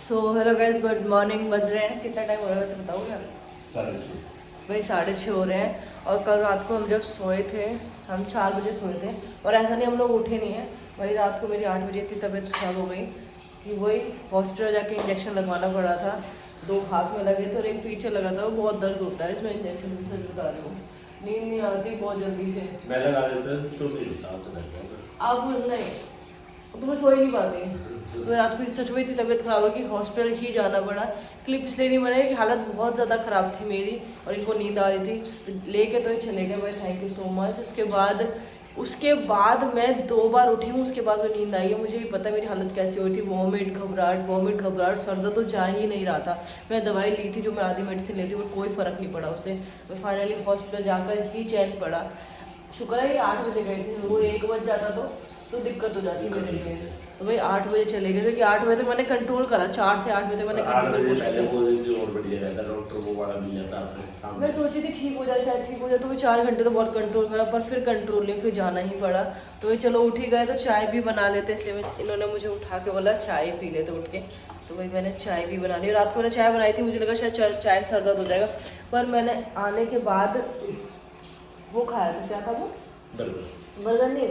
So hello guys, good morning. बज रहे हैं, कितना टाइम हो रहा है वैसे बताओ यार? भाई 6:30 हो रहे हैं। और कल रात को हम जब सोए थे, हम 4 बजे सोए थे। और ऐसा नहीं हम लोग उठे नहीं हैं भाई। रात को मेरी 8 बजे इतनी तबीयत खराब हो गई कि वही हॉस्पिटल जाके इंजेक्शन लगवाना पड़ा था। 2 हाथ में लगे थे और एक पीछे लगा था। वो बहुत दर्द होता है इसमें इंजेक्शन, सच बता रही हूँ। नींद नहीं आती बहुत जल्दी से। मैं लगा देता तो नहीं होता तो लग अब नहीं, तो मैं सो ही नहीं पाती। तो रात को सच में इतनी तबीयत खराब हो कि हॉस्पिटल ही जाना पड़ा। क्लिप इसलिए नहीं बने कि हालत बहुत ज़्यादा ख़राब थी मेरी और इनको नींद आ रही थी। तो लेके तो ही चले गए भाई, थैंक यू सो मच। उसके बाद मैं 2 बार उठी हूँ। उसके बाद में नींद आई है। मुझे भी पता है मेरी हालत कैसी हुई थी। वॉमिट घबराहट, सर दर्द तो जा ही नहीं रहा था। मैं दवाई ली थी जो मैं आधी मेडिसिन लेती हूँ, कोई फ़र्क नहीं पड़ा उससे। मैं फाइनली हॉस्पिटल जाकर ही चैन पड़ा। शुक्र है ये 8 बजे गए थे, वो 1 बज जाता तो दिक्कत हो जाती मेरे लिए। तो भाई 8 बजे चले गए थे कि 8 बजे तक मैंने कंट्रोल करा। 4 से 8 बजे तक मैंने कंट्रोल किया। मैं सोची थी ठीक हो जाए, शायद ठीक हो जाए। तो मैं 4 घंटे तो बहुत कंट्रोल करा, पर फिर कंट्रोल नहीं, फिर जाना ही पड़ा। तो भाई चलो उठ ही गए तो चाय भी बना लेते, इसलिए इन्होंने मुझे उठा के बोला चाय पी लेते उठ के। तो भाई मैंने चाय भी बना ली। रात को मैंने चाय बनाई थी, मुझे लगा शायद चाय सर दर्द हो जाएगा, पर मैंने आने के बाद वो खाया था। क्या था वो? बर्गर नहीं,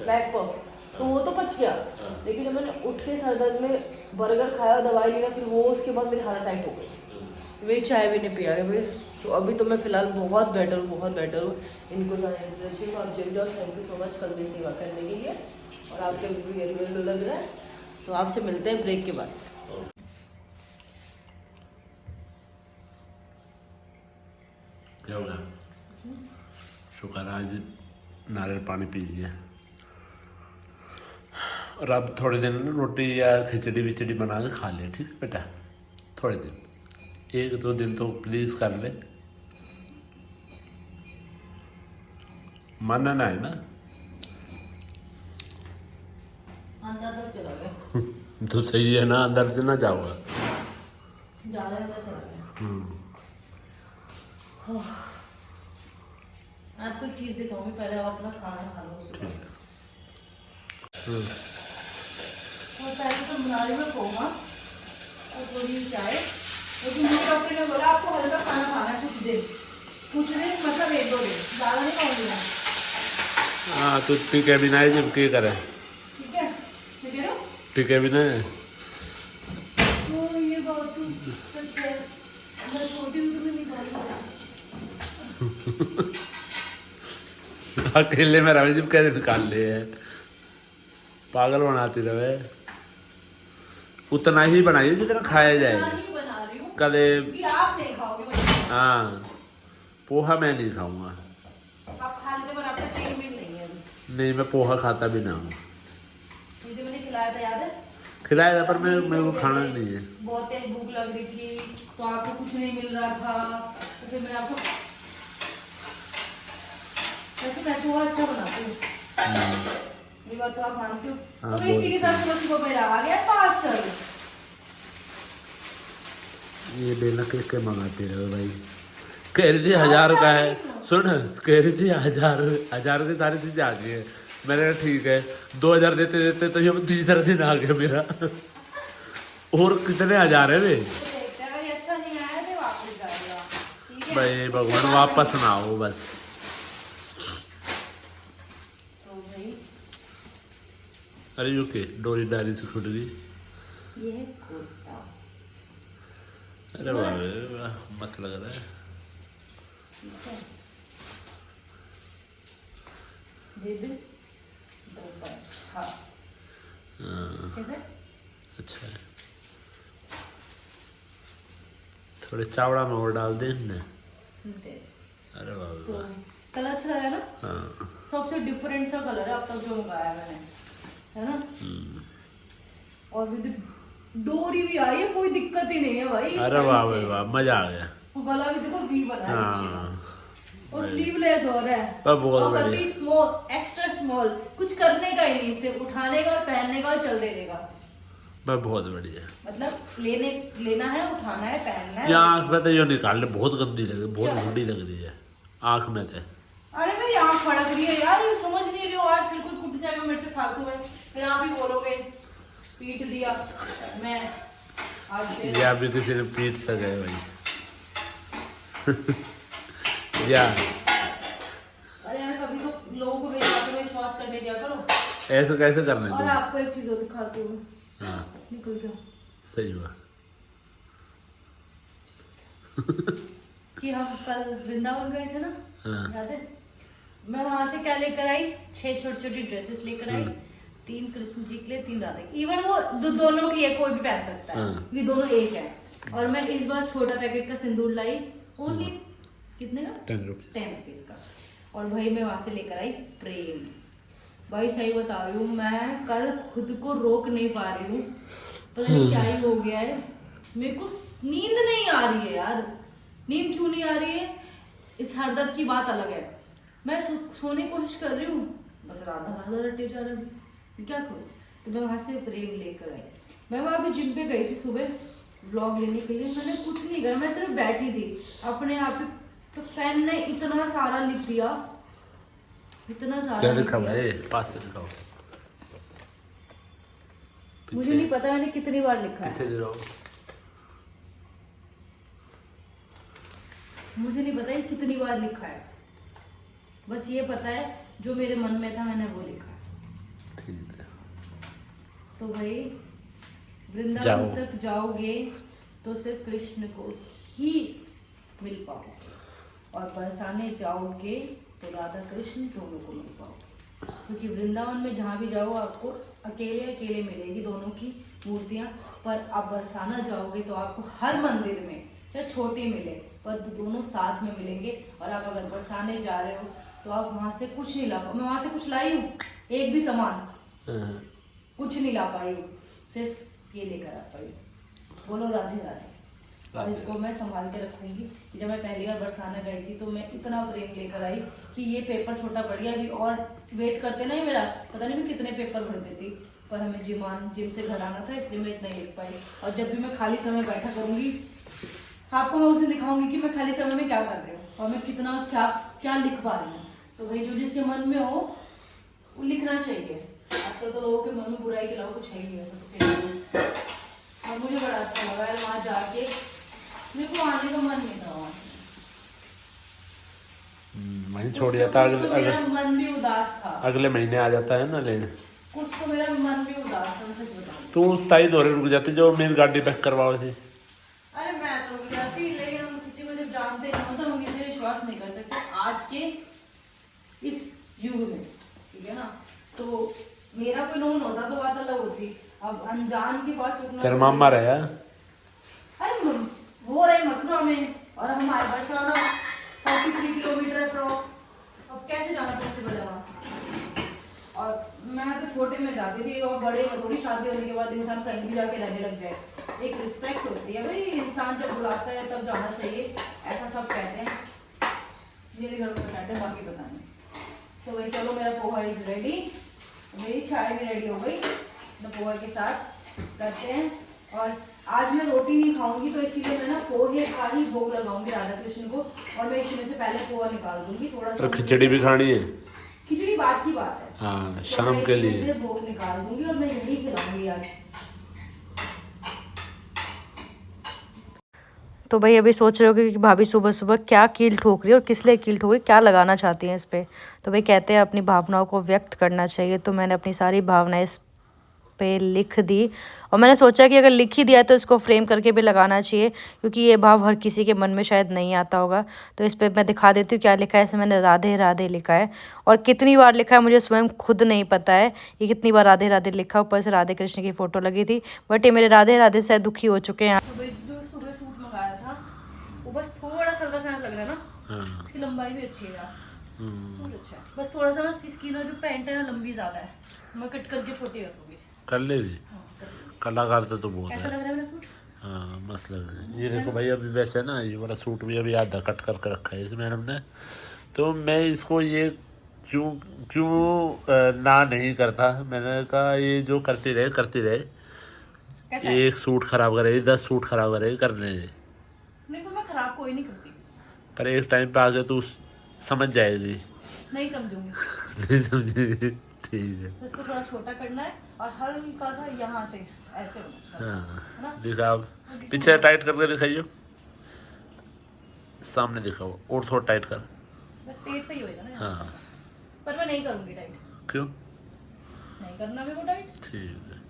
ब्लैक पॉप। तो वो तो पच गया। लेकिन जब मैंने उठ के सर दर्द में बर्गर खाया, दवाई ली ना, फिर वो उसके बाद मेरी हालत टाइट हो गई। वही चाय भी नहीं पिया है भाई। तो अभी तो मैं फ़िलहाल बहुत बेटर हूँ। इनको आप जिम जाओ। थैंक यू सो मच कल मेरी सेवा करने के लिए। और आपके रियल लग रहा है। तो आपसे मिलते हैं ब्रेक के बाद। क्या होगा? शुक्र आज नारियल पानी पी लिया। और अब थोड़े दिन रोटी या खिचड़ी विचड़ी बना के खा ले, ठीक है बेटा? थोड़े दिन, 1-2 दिन तो प्लीज़ कर ले। मानना है ना? अंदर तक चला गया। तो सही है ना, अंदर से ना जाओगा। ज़्यादा अंदर चला गया। आपको एक चीज़ दिखाऊंगी, पहले आप अपना खाना खा लो उसके बाद। और पहले तो बना रही मैं पोहा और थोड़ी चाय। लेकिन मेरे डॉक्टर ने बोला आपको हल्का खाना खाना है कुछ दिन मतलब 1-2 दिन, ज़्यादा नहीं खाऊंगी मैं। हाँ तो टीके भी ना जब के करे, ठीक है? मैं कह रहा हूँ टीके भी ना। तो ये बात तो सच है। मैं छोटी हूँ तो मैं नहीं खा रही। अकेले में रवे जब कैसे निकाल ले है, पागल बनाती रहे। उतना ही बनाइए जितना खाया जाए। नहीं बना रही हूँ कदे क्योंकि आप नहीं खाओगे। हाँ, पोहा मैं नहीं खाऊंगा। आप खा लेते पर आपका पेट में नहीं है अभी। नहीं, मैं पोहा खाता भी ना हूँ। मुझे मैंने खिलाया था, याद है? खिलाया था पर मेरे को खाना नहीं है। बहुत तेज भूख लग रही थी तो आपको कुछ नहीं मिल रहा था, तो फिर मैंने आपको, वैसे मैं पोहा अच्छा बनाती हूँ, ये बात तो आप मानते हो। हाँ, तो इसी के साथ सुबह मेरा आ गया पार्सल। ये बेला के मंगाते रहो भाई। कह रही थी 1000 का है, सुन, कह रही थी 1000 की सारी चीजें आ गई है। मैंने कहा ठीक है। 2000 देते देते तो ये 3रा दिन आ गया मेरा। और कितने 1000 है वे? अगर अच्छा नहीं आया तो वापस जाएगा, ठीक है? भाई भगवान वापस ना आओ बस। तो भाई अरे यू के डोरी डायरी से छूट गई। ये है कुर्ता। अरे वाह वाह, मस्त लग रहा है। ठीक है, दे दे। अच्छा कैसे? अच्छा है। थोड़े चावड़ा में और डाल दे ना। अरे वाह तो वाह। कलर अच्छा लगा ना? हाँ सबसे डिफरेंट सा कलर है अब तक जो मंगाया मैंने, है ना? और विद डोरी भी आई है, कोई दिक्कत ही नहीं है भाई। अरे वाह भाई वाह, मजा आ गया। गला भी देखो वी बना है नीचे का। हाँ और स्लीवलेस हो रहा है। बहुत और बढ़िया। कति स्मॉल, एक्स्ट्रा स्मॉल, कुछ करने का ही नहीं, सिर्फ उठाने का और पहनने का और चल देने का। बहुत बढ़िया। मतलब लेना है, उठाना है, पहनना है। ये आँख में तो यो निकाल ले, बहुत गंदी लग रही, बहुत गंदी लग रही है आँख में तो। अरे मेरी आँख फड़क रही है यार, ये समझ नहीं रही हो। आज फिर कोई कुट जाएगा मेरे से फालतू में, फिर आप ही बोलोगे पीट दिया। मैं आप ये अभी किसी ने पीट सके भाई। या अरे यार कभी तो लोगों को मेरे बातों में विश्वास करने दिया करो। ऐसे कैसे करने और दो। आपको एक चीज और दिखाती हूँ। हाँ निकल गया सही हुआ। कि हम कल वृंदावन गए थे ना, हाँ। याद है? मैं वहां से क्या लेकर आई, 6 छोटी छोटी ड्रेसेस लेकर आई, 3 कृष्ण जी के लिए, 3 राधा के। इवन वो दोनों की है, कोई भी पहन सकता है, हाँ। ये दोनों एक है। और मैं इस बार छोटा पैकेट का सिंदूर लाई, ओनली कितने का? 10 रुपीज। 10 रुपीज का। और भाई मैं वहां से लेकर आई प्रेम। भाई सही बता रही हूँ, मैं कल खुद को रोक नहीं पा रही हूँ, पता नहीं क्या ही हो गया है। मेरे को नींद नहीं आ रही है यार। नींद क्यों नहीं आ रही है, इस हरदर्द की बात अलग है। मैं सोने की कोशिश कर रही हूँ, बस राधा राधा रटे जा रहा है, क्या करूँ? तो मैं वहां से प्रेम लेकर आई। मैं वहां भी जिम पे गई थी सुबह व्लॉग लेने के लिए, मैंने कुछ नहीं करा, मैं सिर्फ बैठी थी अपने आप ही। तो फैन ने इतना सारा लिख दिया, इतना सारा क्या लिख लिखा दिया। भाई, पास से दिखाओ। मुझे नहीं पता मैंने कितनी बार लिखा है, पीछे गिराओ। मुझे नहीं पता ये कितनी बार लिखा है। बस ये पता है जो मेरे मन में था मैंने वो लिखा है। ठीक है। तो भाई वृंदावन जाओ। तक जाओगे तो सिर्फ कृष्ण को ही मिल पाओ, और बरसाने जाओगे तो राधा कृष्ण दोनों को मिल पाओ। क्योंकि वृंदावन में जहाँ भी जाओ आपको अकेले अकेले मिलेगी दोनों की मूर्तियाँ, पर आप बरसाना जाओगे तो आपको हर मंदिर में चाहे छोटी मिले पर दोनों साथ में मिलेंगे। और आप अगर बरसाने जा रहे हो तो आप वहाँ से कुछ नहीं ला पाओ। मैं वहाँ से कुछ लाई हूँ, एक भी सामान कुछ नहीं ला पाई हूँ, सिर्फ ये लेकर आ पाई हूँ। बोलो राधे राधे। और इसको मैं संभाल के रखूंगी कि जब मैं पहली बार बरसाना गई थी तो मैं इतना प्रेम लेकर आई कि ये पेपर छोटा पड़ गया। अभी और वेट करते नहीं, मेरा पता नहीं मैं कितने पेपर भर देती, पर हमें जिम से घर आना था इसलिए मैं इतना ही लिख पाई। और जब भी मैं खाली समय बैठा करूंगी आपको मैं उसे दिखाऊंगी कि मैं खाली समय में क्या कर रही हूँ और मैं कितना क्या क्या लिख पा रही हूँ। तो भाई जो जिसके मन में हो वो लिखना चाहिए। आजकल तो लोगों के मन में बुराई के अलावा कुछ है ही नहीं है सबसे। और मुझे बड़ा अच्छा लगा यार वहाँ जाके, मेरे को आने का मन नहीं था वहाँ। वहीं छोड़ जाता है। मेरा मन भी उदास था, अगले महीने आ जाता है ना लेने। कुछ तो मेरा मन भी उदास था, मैं सच बताऊं। तू ताई दौरे रुक जाती जो मेरी गाड़ी पैक करवाओ थी। अरे मैं तो रुक जाती, लेकिन हम किसी को जब जानते नहीं हो तो हम किसी पे विश्वास नहीं कर सकते आज के इस युग में, ठीक है ना? तो मेरा कोई नोन होता तो बात अलग होती, अब अनजान के पास रुकना। तेरा मामा रहा। अरे वो रहे मथुरा में और हमारे बरसाना 43 किलोमीटर अप्रॉक्स। अब कैसे जाना पॉसिबल है वहाँ? और मैं तो छोटे में जाती थी, और बड़े में थोड़ी शादी होने के बाद इंसान कहीं भी जाके रहने लग जाए। एक रिस्पेक्ट होती है भाई, इंसान जब बुलाता है तब जाना चाहिए, ऐसा सब कहते हैं, मेरे घर में कहते हैं, बाकी पता नहीं। तो भाई चलो मेरा पोहा इज रेडी, मेरी चाय भी रेडी हो गई, तो पोहा के साथ करते हैं। और आज मैं रोटी नहीं खाऊंगी तो इसीलिए मैं ना पोहे का ही भोग लगाऊंगी राधा कृष्ण को, और मैं इसमें से पहले पोहा निकाल दूंगी थोड़ा सा। खिचड़ी भी खानी है। खिचड़ी बात की बात है, हाँ तो शाम मैं के इसमें लिए। से भोग निकाल दूंगी और मैं यही खिलाऊंगी आज। तो भाई अभी सोच रहे हो कि भाभी सुबह सुबह क्या कील ठोक रही है और किस लिए कील ठोक रही है, क्या लगाना चाहती हैं इस पे। तो भाई कहते हैं अपनी भावनाओं को व्यक्त करना चाहिए, तो मैंने अपनी सारी भावनाएं इस पे लिख दी। और मैंने सोचा कि अगर लिख ही दिया तो इसको फ्रेम करके भी लगाना चाहिए, क्योंकि ये भाव हर किसी के मन में शायद नहीं आता होगा। तो इस पे मैं दिखा देती हूँ क्या लिखा है। इसमें मैंने राधे राधे लिखा है, और कितनी बार लिखा है मुझे स्वयं खुद नहीं पता है ये कितनी बार राधे राधे लिखा। ऊपर से राधे कृष्ण की फोटो लगी थी, बट ये मेरे राधे राधे से दुखी हो चुके हैं। तो जो सुबह सूट मंगाया था वो बस थोड़ा सा हल्का सा लग रहा है ना, हाँ। इसकी लंबाई भी अच्छी है यार, सूट अच्छा है। बस थोड़ा सा ना इसकी ना जो पैंट है ना लंबी ज्यादा है, मैं कट करके छोटी कर दूंगी। कर ले जी। कलाकार से तो बहुत कैसा है। लग रहा है मेरा सूट? हाँ मस्त लग रहा है। ये देखो भाई अभी वैसे ना ये वाला सूट भी अभी आधा कट करके रखा है इस मैडम ने, तो मैं इसको ये क्यों क्यों ना नहीं करता। मैंने कहा ये जो करती रहे कैसा है? एक सूट खराब करेगी 10 सूट खराब करेगी करने से। नहीं पर मैं खराब कोई नहीं करती। पर एक टाइम पे आके तू समझ जाएगी। नहीं समझूंगी। नहीं समझेगी ठीक है। तो इसको थोड़ा छोटा करना है और हल्का सा यहाँ से ऐसे होना चाहिए, हाँ है ना। दिखाओ, पीछे टाइट करके दिखाइए, सामने दिखाओ और थोड़ा टाइट कर। बस पेट पे ही होएगा ना। हाँ पर मैं नहीं करूँगी टाइट, क्यों? नहीं करना मेरे को टाइट। ठीक है।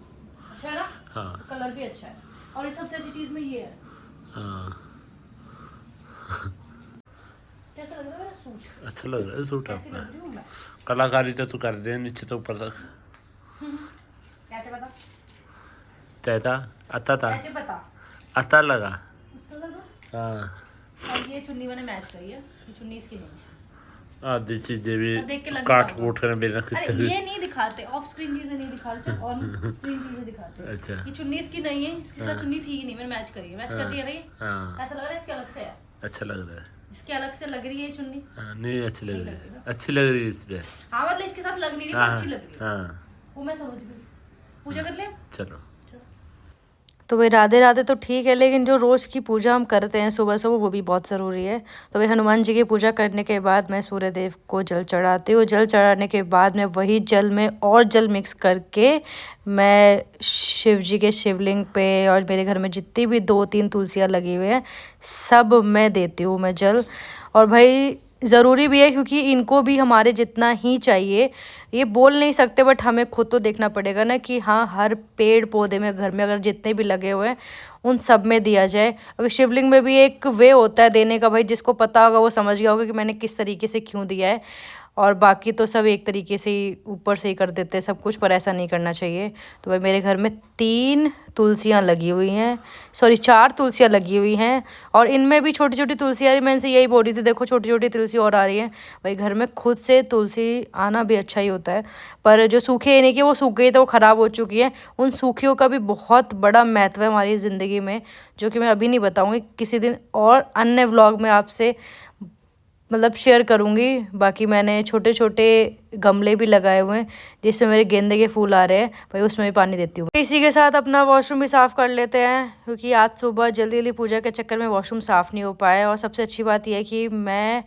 अच्छा है ना। हाँ कलर भी अच्छा है और ये सबसे अच्छी चीज़ में ये है। हाँ कैसा लग रहा है मेरा सूट? अच्छा लग रहा है सूट कैसी आपका। लग रही हूँ मैं? कलाकारी तो तू कर दे नीचे तो ऊपर तक। कैसे बता? चाहता आता था, कैसे बता? आता लगा। अच्छा लगा। हाँ और ये चुन्नी मैंने मैच करी है, ये चुन्नी इसकी नहीं है। आधी चीजें भी और देख के लग काट रहा कूट कर मेरे अरे कितने। ये नहीं दिखाते, ऑफ स्क्रीन चीजें नहीं दिखाते, ऑन स्क्रीन चीजें दिखाते हैं। अच्छा ये चुन्नी इसकी नहीं है, इसके साथ चुन्नी थी ही नहीं, मैंने मैच करी है। मैच कर दिया ना ये। हाँ ऐसा लग रहा है इसके अलग से है, अच्छा लग रहा है। इसके अलग से लग रही है ये चुन्नी। हाँ नहीं अच्छी लग नहीं रही लग रही है, ना। अच्छी लग रही है इस पे। हाँ मतलब इसके साथ लग नहीं रही, हाँ अच्छी लग रही है। हाँ वो मैं समझ गई। पूजा कर ले। चलो। तो भाई राधे राधे तो ठीक है, लेकिन जो रोज़ की पूजा हम करते हैं सुबह सुबह वो भी बहुत ज़रूरी है। तो भाई हनुमान जी की पूजा करने के बाद मैं सूर्य देव को जल चढ़ाती हूँ। जल चढ़ाने के बाद में वही जल में और जल मिक्स करके मैं शिव जी के शिवलिंग पे और मेरे घर में जितनी भी 2-3 तुलसियाँ लगी हुई हैं सब मैं देती हूँ मैं जल। और भाई ज़रूरी भी है क्योंकि इनको भी हमारे जितना ही चाहिए। ये बोल नहीं सकते बट हमें खुद तो देखना पड़ेगा ना कि हाँ हर पेड़ पौधे में घर में अगर जितने भी लगे हुए हैं उन सब में दिया जाए। अगर शिवलिंग में भी एक वे होता है देने का, भाई जिसको पता होगा वो समझ गया होगा कि मैंने किस तरीके से क्यों दिया है। और बाकी तो सब एक तरीके से ही ऊपर से ही कर देते हैं सब कुछ, पर ऐसा नहीं करना चाहिए। तो भाई मेरे घर में 3 तुलसियाँ लगी हुई हैं, सॉरी 4 तुलसियाँ लगी हुई हैं और इनमें भी छोटी छोटी तुलसी आ रही। मैं इनसे यही बोल रही थी, देखो छोटी छोटी तुलसी और आ रही है। भाई घर में खुद से तुलसी आना भी अच्छा ही होता है, पर जो सूखे ये नहीं कि वो सूख गई तो वो ख़राब हो चुकी है, उन सूखियों का भी बहुत बड़ा महत्व है हमारी ज़िंदगी में, जो कि मैं अभी नहीं बताऊँगी, किसी दिन और अन्य व्लॉग में आपसे मतलब शेयर करूँगी। बाकी मैंने छोटे छोटे गमले भी लगाए हुए हैं जिसमें मेरे गेंदे के फूल आ रहे हैं, भाई उसमें भी पानी देती हूँ। इसी के साथ अपना वॉशरूम भी साफ़ कर लेते हैं क्योंकि आज सुबह जल्दी जल्दी पूजा के चक्कर में वॉशरूम साफ़ नहीं हो पाया। और सबसे अच्छी बात यह है कि मैं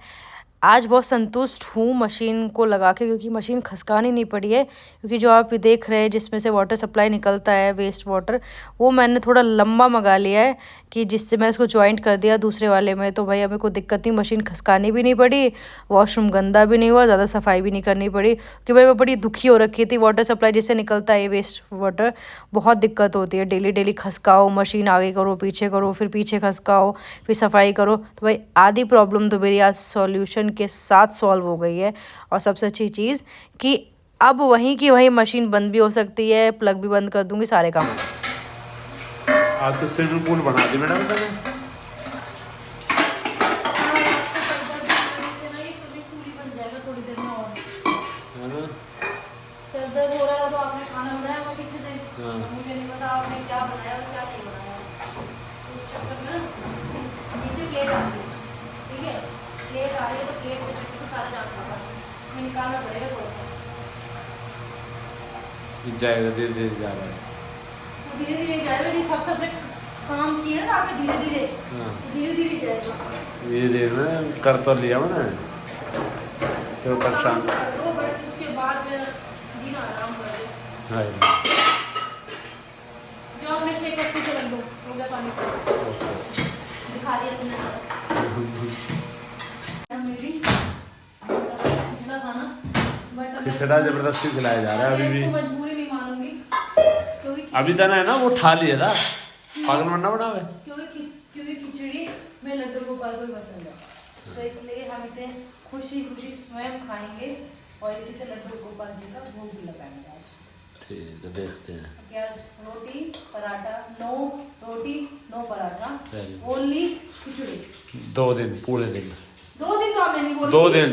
आज बहुत संतुष्ट हूँ मशीन को लगा के, क्योंकि मशीन खसकानी नहीं पड़ी है। क्योंकि जो आप देख रहे हैं जिसमें से वाटर सप्लाई निकलता है वेस्ट वाटर, वो मैंने थोड़ा लंबा मंगा लिया है कि जिससे मैं इसको जॉइंट कर दिया दूसरे वाले में। तो भाई हमें कोई दिक्कत नहीं, मशीन खसकानी भी नहीं पड़ी, वॉशरूम गंदा भी नहीं हुआ, ज़्यादा सफाई भी नहीं करनी पड़ी। क्योंकि भाई मैं बड़ी दुखी हो रखी थी, वाटर सप्लाई जिससे निकलता है वेस्ट वाटर बहुत दिक्कत होती है। डेली डेली खसकाओ, मशीन आगे करो पीछे करो, फिर पीछे खसकाओ, फिर सफाई करो। तो भाई आधी प्रॉब्लम तो मेरी आज सॉल्यूशन के साथ सॉल्व हो गई है। और सबसे अच्छी चीज़ कि अब वहीं की वहीं मशीन बंद भी हो सकती है, प्लग भी बंद कर दूंगी, सारे काम। आज तो स्विमिंग पूल बना दी मैडम मैंने। सर दर्द हो रहा था तो आपने खाना बनाया वो पीछे से, मुझे नहीं पता आपने क्या बनाया और क्या नहीं बनाया। उस चक्कर में नीचे प्लेट आ रही है, ठीक है, प्लेट आ रही है तो प्लेट के चक्कर में सारा जाम खा मैं निकालना पड़ेगा थोड़ा सा। जाएगा धीरे धीरे जा रहा है, तो धीरे धीरे जाएगा, ये सब सब्जेक्ट काम किए ना आपने धीरे धीरे, धीरे धीरे जाएगा। धीरे धीरे ना कर तो लिया मैंने तो परेशान। तो बट उसके बाद में जीना आराम कर दे। हाँ जो आपने शेक करके से रख दो, हो गया पानी से दिखा दिया तुमने मेरी खिचड़ा था ना, बट खिचड़ा जबरदस्ती खिलाया जा रहा है अभी भी। मजबूरी नहीं मानूंगी क्योंकि अभी तो है ना वो ठा लिया था, पागल बनना बनावे। क्योंकि खिचड़ी में लड्डू गोपाल को पसंद है, तो इसलिए हम इसे खुशी खुशी स्वयं खाएंगे और इसी से लड्डू गोपाल जी का भोग भी लगाएंगे आज। ठीक है देखते हैं। प्याज रोटी पराठा, नो रोटी नो पराठा, Very ओनली खिचड़ी। 2 दिन पूरे दिन, 2 दिन तो आपने नहीं बोली 2 दिन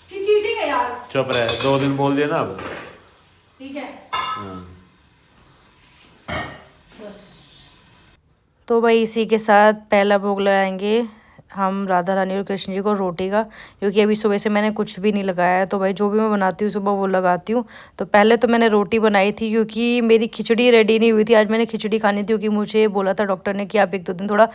कि चीटिंग है यार। चुप रहे, 2 दिन बोल दिया ना अब। ठीक है हाँ बस। तो भाई इसी के साथ पहला भोग लगाएंगे हम राधा रानी और कृष्ण जी को रोटी का, क्योंकि अभी सुबह से मैंने कुछ भी नहीं लगाया है। तो भाई जो भी मैं बनाती हूँ सुबह वो लगाती हूँ। तो पहले तो मैंने रोटी बनाई थी क्योंकि मेरी खिचड़ी रेडी नहीं हुई थी। आज मैंने खिचड़ी खानी थी क्योंकि मुझे बोला था डॉक्टर ने कि आप 1-2 दिन थोड़ा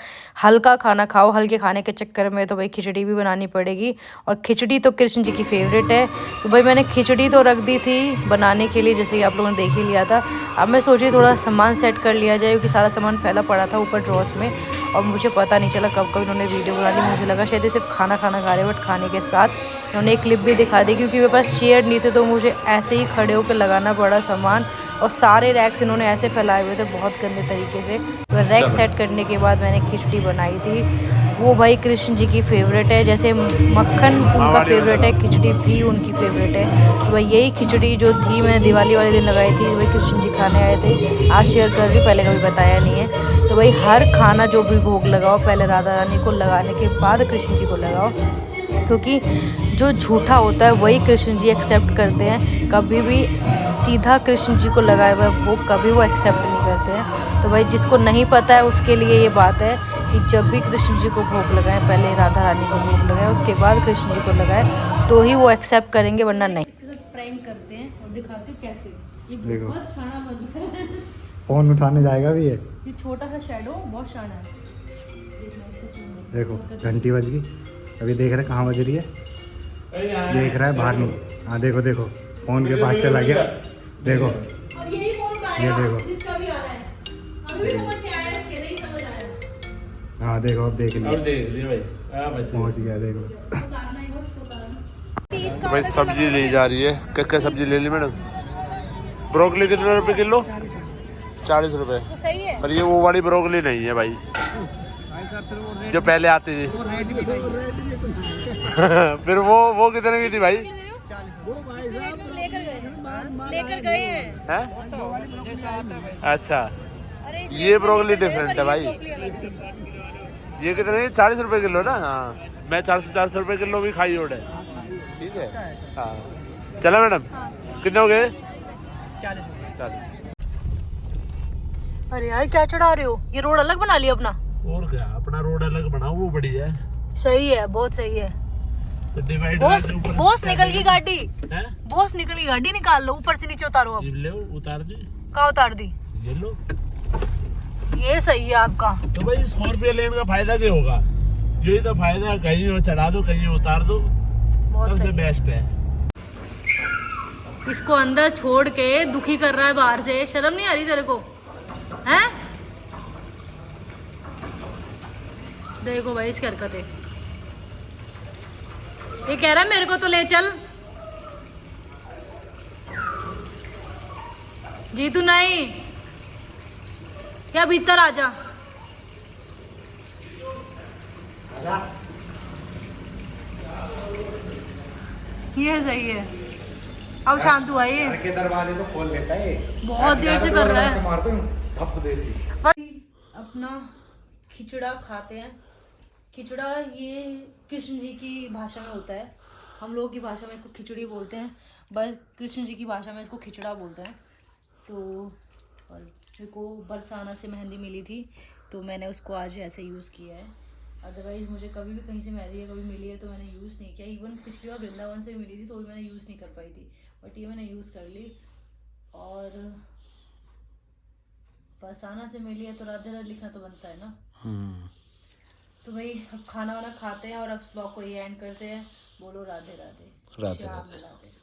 हल्का खाना खाओ। हल्के खाने के चक्कर में तो भाई खिचड़ी भी बनानी पड़ेगी, और खिचड़ी तो कृष्ण जी की फेवरेट है। तो भाई मैंने खिचड़ी तो रख दी थी बनाने के लिए, जैसे कि आप लोगों ने देख ही लिया था। अब मैं सोची थोड़ा सामान सेट कर लिया जाए, क्योंकि सारा सामान फैला पड़ा था ऊपर ड्रॉर्स में, और मुझे पता नहीं चला कब कब इन्होंने वीडियो बना ली। मुझे लगा शायद ये सिर्फ खाना खा रहे, बट खाने के साथ इन्होंने एक क्लिप भी दिखा दी, क्योंकि मेरे पास चेयर नहीं थे तो मुझे ऐसे ही खड़े होकर लगाना पड़ा सामान। और सारे रैक्स इन्होंने ऐसे फैलाए हुए थे बहुत गंदे तरीके से। तो रैक सेट करने के बाद मैंने खिचड़ी बनाई थी। वो भाई कृष्ण जी की फेवरेट है, जैसे मक्खन उनका फेवरेट है, खिचड़ी भी उनकी फेवरेट है। तो भाई यही खिचड़ी जो थी मैंने दिवाली वाले दिन लगाई थी, वही कृष्ण जी खाने आए थे। आज शेयर कर रही हूँ, पहले कभी बताया नहीं है। तो भाई हर खाना जो भी भोग लगाओ पहले राधा रानी को लगाने के बाद कृष्ण जी को लगाओ, क्योंकि जो झूठा होता है वही कृष्ण जी एक्सेप्ट करते हैं। कभी भी सीधा कृष्ण जी को लगाए हुआ भोग कभी वो एक्सेप्ट नहीं करते हैं। तो भाई जिसको नहीं पता है उसके लिए ये बात है कि जब भी कृष्ण जी को भोग लगाएं पहले राधा रानी को भोग लगाएं, उसके बाद कृष्ण जी को लगाएं, तो ही वो एक्सेप्ट करेंगे, वरना नहीं। इसके साथ प्रैंक करते हैं और दिखाती हूँ कैसे। ये बहुत शाना बन रहा है। फोन उठाने जाएगा भी ये छोटा सा शैडो बहुत शाना है। देखो घंटी बज गई, अभी देख रहे कहाँ बज रही है, देख रहा है बाहर नहीं। हाँ देखो देखो फोन के पास चला गया, देखो अब यही फोन ये देखो। जिसका भी आ रहा है, अभी भी समझ नहीं आया, इसके नहीं समझ आया। हाँ देखो अब देख लिया, भाई पहुँच गया देखो। तो भाई सब्जी ली जा रही है। क्या सब्जी ले ली मैडम? ब्रोकली कितने रुपए किलो? 40 रुपए। तो सही है। पर ये वो वाली ब्रोकली नहीं है भाई जो पहले आती थी। फिर वो कितने की थी भाई? लेकर गए हैं। अच्छा ये ब्रोकली डिफरेंट है भाई। ये कितने? 40 रुपए किलो ना? हाँ मैं 400 रुपए किलो भी खाई ओढ़े। ठीक है हाँ चला मैडम। कितने हो गए? 40। अरे यार क्या चढ़ा रहे हो, ये रोड अलग बना लिया अपना। और क्या, अपना रोड अलग बनाओ, वो बढ़िया है। सही है, बहुत सही है। तो डिवाइडर बॉस निकल गई गाड़ी, है? बॉस निकल गई गाड़ी, निकाल लो, ऊपर से नीचे उतारो। अब ले उतार दी। कहाँ उतार दी? ये लो। ये सही है आपका। तो भाई स्कॉर्पियो लेन का फायदा क्या होगा? यही तो फायदा है, कहीं चढ़ा दो कहीं उतार दो, सबसे बेस्ट है। इसको अंदर छोड़ के दुखी कर रहा है बाहर से, शर्म नहीं आ रही तेरे को? हैं? देखो भाई इसकी हरकतें। ये कह रहा है मेरे को तो ले चल। जीतू नहीं, क्या भीतर आ जा। ये सही है, अब शांत हुआ ये। के दरवाजे तो खोल देता है, बहुत देर से कर रहा है। मारते हूँ थप देती। अपना खिचड़ा खाते हैं। खिचड़ा ये कृष्ण जी की भाषा में होता है, हम लोगों की भाषा में इसको खिचड़ी बोलते हैं, पर कृष्ण जी की भाषा में इसको खिचड़ा बोलते हैं। तो और मेरे को बरसाना से मेहंदी मिली थी तो मैंने उसको आज ऐसे यूज़ किया है। अदरवाइज़ मुझे कभी भी कहीं से मेहंदी या कभी मिली है तो मैंने यूज़ नहीं किया। इवन पिछली बार वृंदावन से मिली थी तो भी मैंने यूज़ नहीं कर पाई थी, बट ये मैंने यूज़ कर ली। और बरसाना से मिली है तो राधे राधे लिखना तो बनता है ना। तो भाई अब खाना वाना खाते हैं और अब ब्लॉग को ये एंड करते हैं। बोलो राधे राधे, राधे श्याम राधे। राधे।